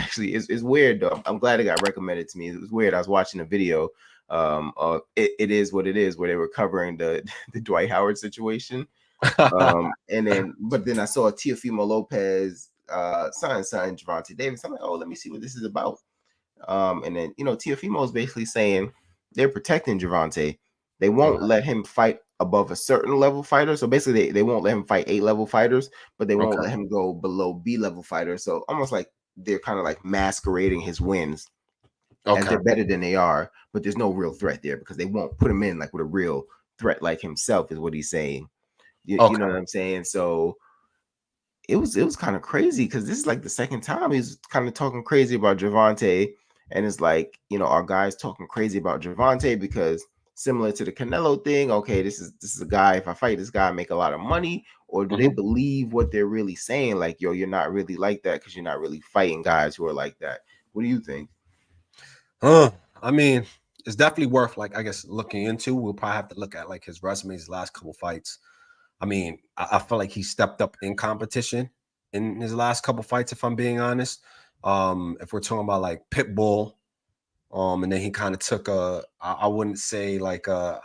actually it's weird though. I'm glad it got recommended to me. It was weird. I was watching a video. It is what it is, where they were covering the the Dwight Howard situation. And then I saw Teofimo Lopez, son Gervonta Davis. I'm like, oh, let me see what this is about. And then Teofimo is basically saying they're protecting Gervonta. They won't let him fight above a certain level fighter. So basically, they won't let him fight A-level fighters, but they won't let him go below B-level fighters. So almost like they're kind of like masquerading his wins as they're better than they are, but there's no real threat there because they won't put him in like with a real threat like himself, is what he's saying. You know what I'm saying? So it was kind of crazy because this is like the second time he's kind of talking crazy about Gervonta, and it's like, our guys talking crazy about Gervonta because similar to the Canelo thing, okay, this is a guy, if I fight this guy, I make a lot of money, or do they believe what they're really saying? Like, yo, you're not really like that because you're not really fighting guys who are like that. What do you think? I mean, it's definitely worth, like, I guess, looking into. We'll probably have to look at like his resume, his last couple fights. I mean, I feel like he stepped up in competition in his last couple fights, if I'm being honest. If we're talking about like Pitbull, and then he kind of took I wouldn't say like I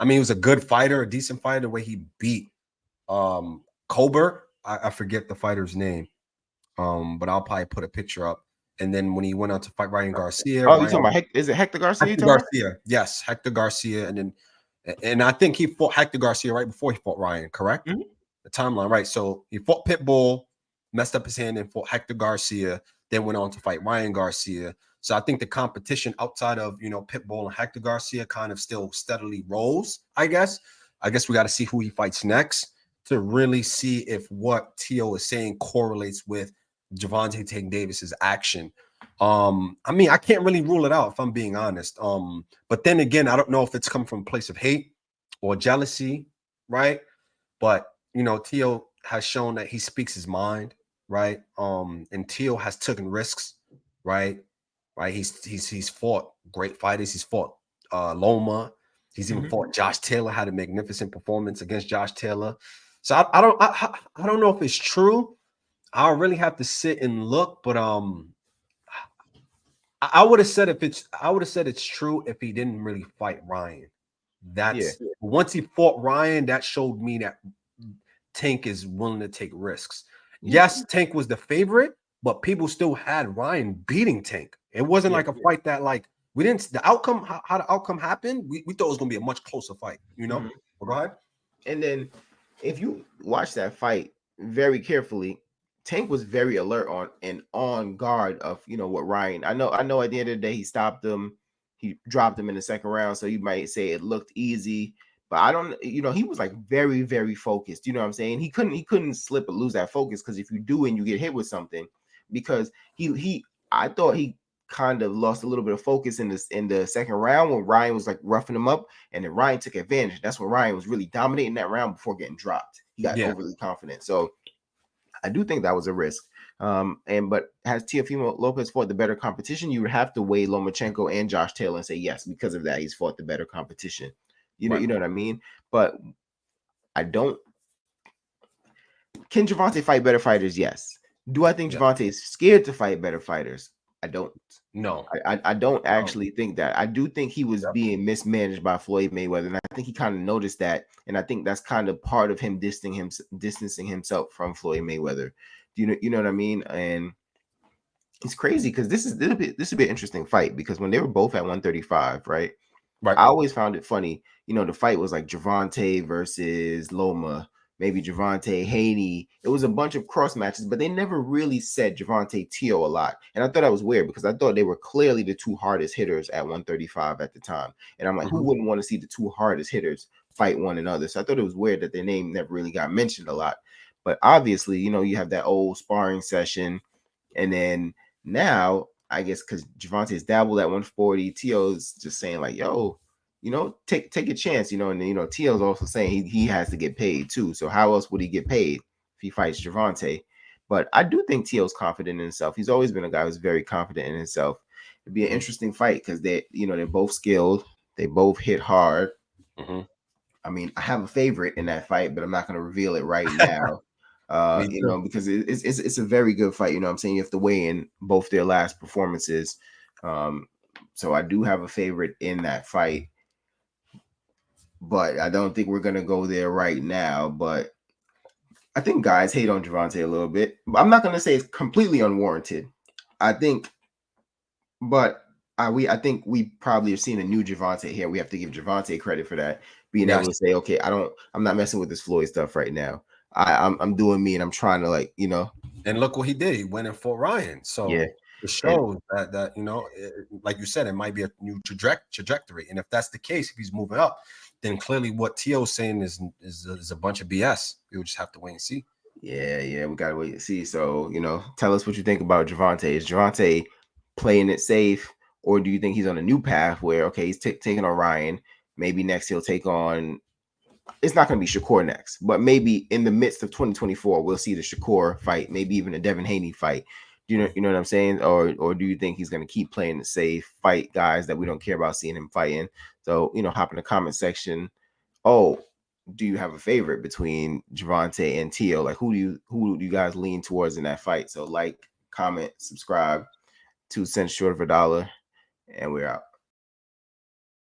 mean, he was a good fighter, a decent fighter, the way he beat Colbert. I forget the fighter's name, but I'll probably put a picture up. And then when he went out to fight Ryan Garcia, you talking about is it Hector Garcia? Hector Garcia, yes, Hector Garcia, and I think he fought Hector Garcia right before he fought Ryan, correct? The timeline, right? So he fought Pitbull, messed up his hand, and fought Hector Garcia, then went on to fight Ryan Garcia. So I think the competition outside of Pitbull and Hector Garcia kind of still steadily rolls. I guess we got to see who he fights next to really see if what Teo is saying correlates with Gervonta Davis's action. I mean, I can't really rule it out if I'm being honest. But then again, I don't know if it's come from a place of hate or jealousy, right? But Teo has shown that he speaks his mind, right? And Teo has taken risks, right? Right. He's fought great fighters. He's fought Loma. He's even fought Josh Taylor. Had a magnificent performance against Josh Taylor. So I don't know if it's true. I'll really have to sit and look, but I would have said it's true if he didn't really fight Ryan. Once he fought Ryan, that showed me that Tank is willing to take risks. Yes, Tank was the favorite, but people still had Ryan beating Tank. It wasn't like a fight that we didn't. The outcome, how the outcome happened, we thought it was going to be a much closer fight. Well, go ahead. And then if you watch that fight very carefully, Tank was very alert on guard of what Ryan. I know at the end of the day he stopped him, he dropped him in the second round, so you might say it looked easy, but I don't. He was like very, very focused. You know what I'm saying? He couldn't slip or lose that focus, because if you do and you get hit with something, because I thought he kind of lost a little bit of focus in the second round when Ryan was like roughing him up, and then Ryan took advantage. That's when Ryan was really dominating that round before getting dropped. He got overly confident. So I do think that was a risk. But has Teofimo Lopez fought the better competition? You would have to weigh Lomachenko and Josh Taylor and say yes, because of that he's fought the better competition. You know what I mean? But I don't. Can Gervonta fight better fighters? Yes. Do I think Gervonta is scared to fight better fighters? I don't. No, I don't actually think that. I do think he was being mismanaged by Floyd Mayweather, and I think he kind of noticed that, and I think that's kind of part of him distancing himself from Floyd Mayweather. You know what I mean? And it's crazy because this would be an interesting fight, because when they were both at 135, right? I always found it funny. The fight was like Gervonta versus Loma, maybe Gervonta Haney. It was a bunch of cross matches, but they never really said Gervonta Teo a lot. And I thought that was weird, because I thought they were clearly the two hardest hitters at 135 at the time. And I'm like, who wouldn't want to see the two hardest hitters fight one another? So I thought it was weird that their name never really got mentioned a lot. But obviously, you have that old sparring session. And then now, I guess because Gervonta's dabbled at 140, Teo's just saying like, yo, take a chance, and then, Teo's also saying he has to get paid too. So how else would he get paid if he fights Gervonta? But I do think Teo's confident in himself. He's always been a guy who's very confident in himself. It'd be an interesting fight because they're both skilled. They both hit hard. I mean, I have a favorite in that fight, but I'm not going to reveal it right now. You know, because it's a very good fight. You know what I'm saying? You have to weigh in both their last performances. So I do have a favorite in that fight, but I don't think we're gonna go there right now. But I think guys hate on Gervonta a little bit. I'm not gonna say it's completely unwarranted. I think, but I think we probably have seen a new Gervonta here. We have to give Gervonta credit for that, being able to say, okay, I'm not messing with this Floyd stuff right now. I'm doing me, and I'm trying to, like, you know. And look what he did. He went and fought Ryan. So Yeah. it shows that you know, like you said, it might be a new trajectory. And if that's the case, if he's moving up, then clearly what Teo's saying is a bunch of BS. We would just have to wait and see. Yeah, we gotta wait and see. So, you know, tell us what you think about Gervonta. Is Gervonta playing it safe, or do you think he's on a new path where, okay, he's taking on Ryan? Maybe next he'll take on. It's not going to be Shakur next, but maybe in the midst of 2024, we'll see the Shakur fight, maybe even a Devin Haney fight. You know what I'm saying? Or do you think he's going to keep playing it safe, fight guys that we don't care about seeing him fighting? So, you know, hop in the comment section. Oh, do you have a favorite between Gervonta and Teo? Like, who do you guys lean towards in that fight? So, like, comment, subscribe. 2 cents short of $1, and we're out.